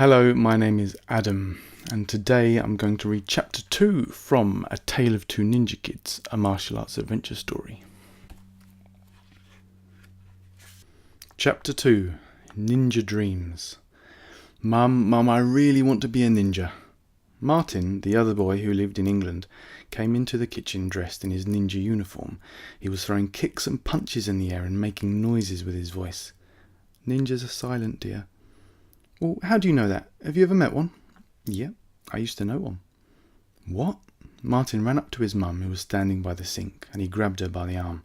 Hello, my name is Adam, and today I'm going to read Chapter 2 from A Tale of Two Ninja Kids, a martial arts adventure story. Chapter 2, Ninja Dreams. Mum, I really want to be a ninja. Martin, the other boy who lived in England, came into the kitchen dressed in his ninja uniform. He was throwing kicks and punches in the air and making noises with his voice. Ninjas are silent, dear. Well, how do you know that? Have you ever met one? Yep, I used to know one. What? Martin ran up to his mum, who was standing by the sink, and he grabbed her by the arm.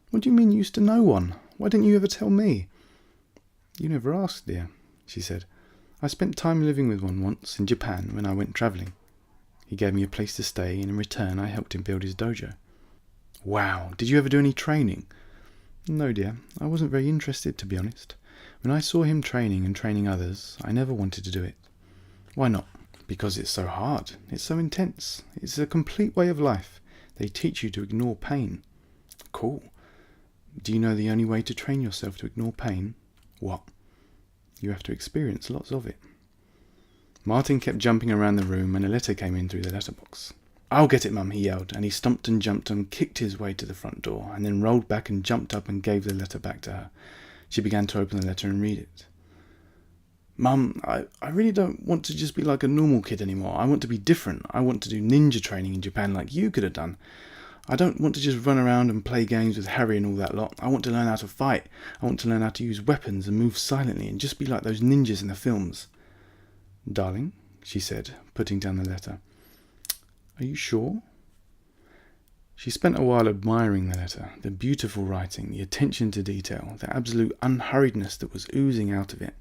What do you mean you used to know one? Why didn't you ever tell me? You never asked, dear, she said. I spent time living with one once in Japan when I went travelling. He gave me a place to stay, and in return I helped him build his dojo. Wow, did you ever do any training? No, dear, I wasn't very interested, to be honest. When I saw him training and training others, I never wanted to do it. Why not? Because it's so hard. It's so intense. It's a complete way of life. They teach you to ignore pain. Cool. Do you know the only way to train yourself to ignore pain? What? You have to experience lots of it. Martin kept jumping around the room and a letter came in through the letterbox. I'll get it, Mum, he yelled, and he stomped and jumped and kicked his way to the front door, and then rolled back and jumped up and gave the letter back to her. She began to open the letter and read it. Mum, I really don't want to just be like a normal kid anymore. I want to be different. I want to do ninja training in Japan like you could have done. I don't want to just run around and play games with Harry and all that lot. I want to learn how to fight. I want to learn how to use weapons and move silently and just be like those ninjas in the films. Darling, she said, putting down the letter. Are you sure? She spent a while admiring the letter, the beautiful writing, the attention to detail, the absolute unhurriedness that was oozing out of it.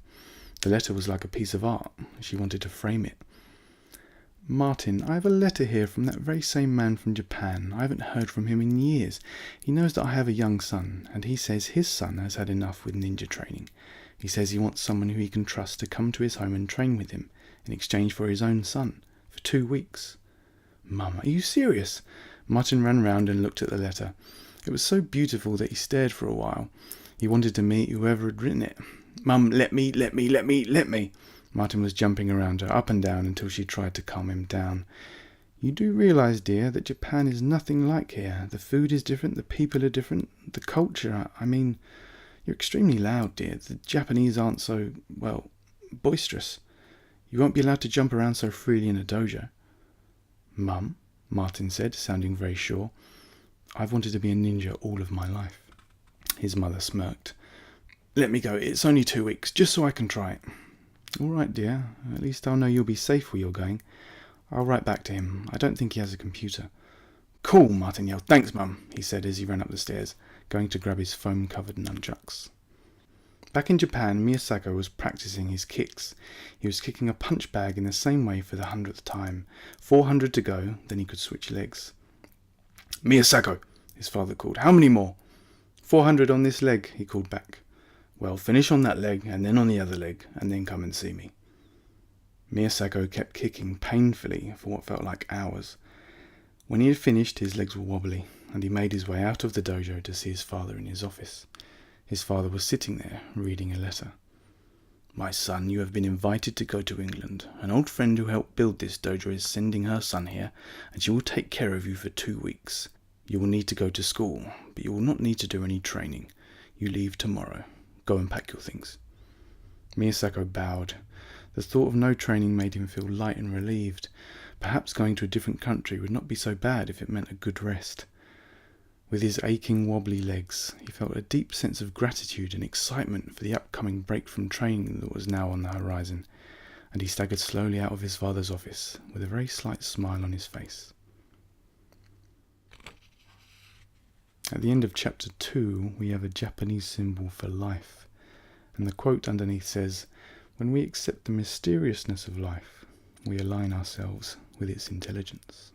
The letter was like a piece of art. She wanted to frame it. Martin, I have a letter here from that very same man from Japan. I haven't heard from him in years. He knows that I have a young son, and he says his son has had enough with ninja training. He says he wants someone who he can trust to come to his home and train with him, in exchange for his own son, for 2 weeks. Mum, are you serious? Martin ran round and looked at the letter. It was so beautiful that he stared for a while. He wanted to meet whoever had written it. Mum, let me. Martin was jumping around her, up and down, until she tried to calm him down. You do realise, dear, that Japan is nothing like here. The food is different, the people are different, the culture, you're extremely loud, dear. The Japanese aren't so, boisterous. You won't be allowed to jump around so freely in a dojo. Mum, Martin said, sounding very sure. I've wanted to be a ninja all of my life. His mother smirked. Let me go, it's only 2 weeks, just so I can try it. All right, dear, at least I'll know you'll be safe where you're going. I'll write back to him. I don't think he has a computer. Cool, Martin yelled. Thanks, Mum, he said as he ran up the stairs, going to grab his foam-covered nunchucks. Back in Japan, Miyasako was practicing his kicks. He was kicking a punch bag in the same way for the 100th time. 400 to go, then he could switch legs. Miyasako, his father called. How many more? 400 on this leg, he called back. Well, finish on that leg, and then on the other leg, and then come and see me. Miyasako kept kicking painfully for what felt like hours. When he had finished, his legs were wobbly, and he made his way out of the dojo to see his father in his office. His father was sitting there, reading a letter. My son, you have been invited to go to England. An old friend who helped build this dojo is sending her son here, and she will take care of you for 2 weeks. You will need to go to school, but you will not need to do any training. You leave tomorrow. Go and pack your things. Miyasako bowed. The thought of no training made him feel light and relieved. Perhaps going to a different country would not be so bad if it meant a good rest. With his aching, wobbly legs, he felt a deep sense of gratitude and excitement for the upcoming break from training that was now on the horizon, and he staggered slowly out of his father's office with a very slight smile on his face. At the end of chapter 2, we have a Japanese symbol for life, and the quote underneath says, "When we accept the mysteriousness of life, we align ourselves with its intelligence."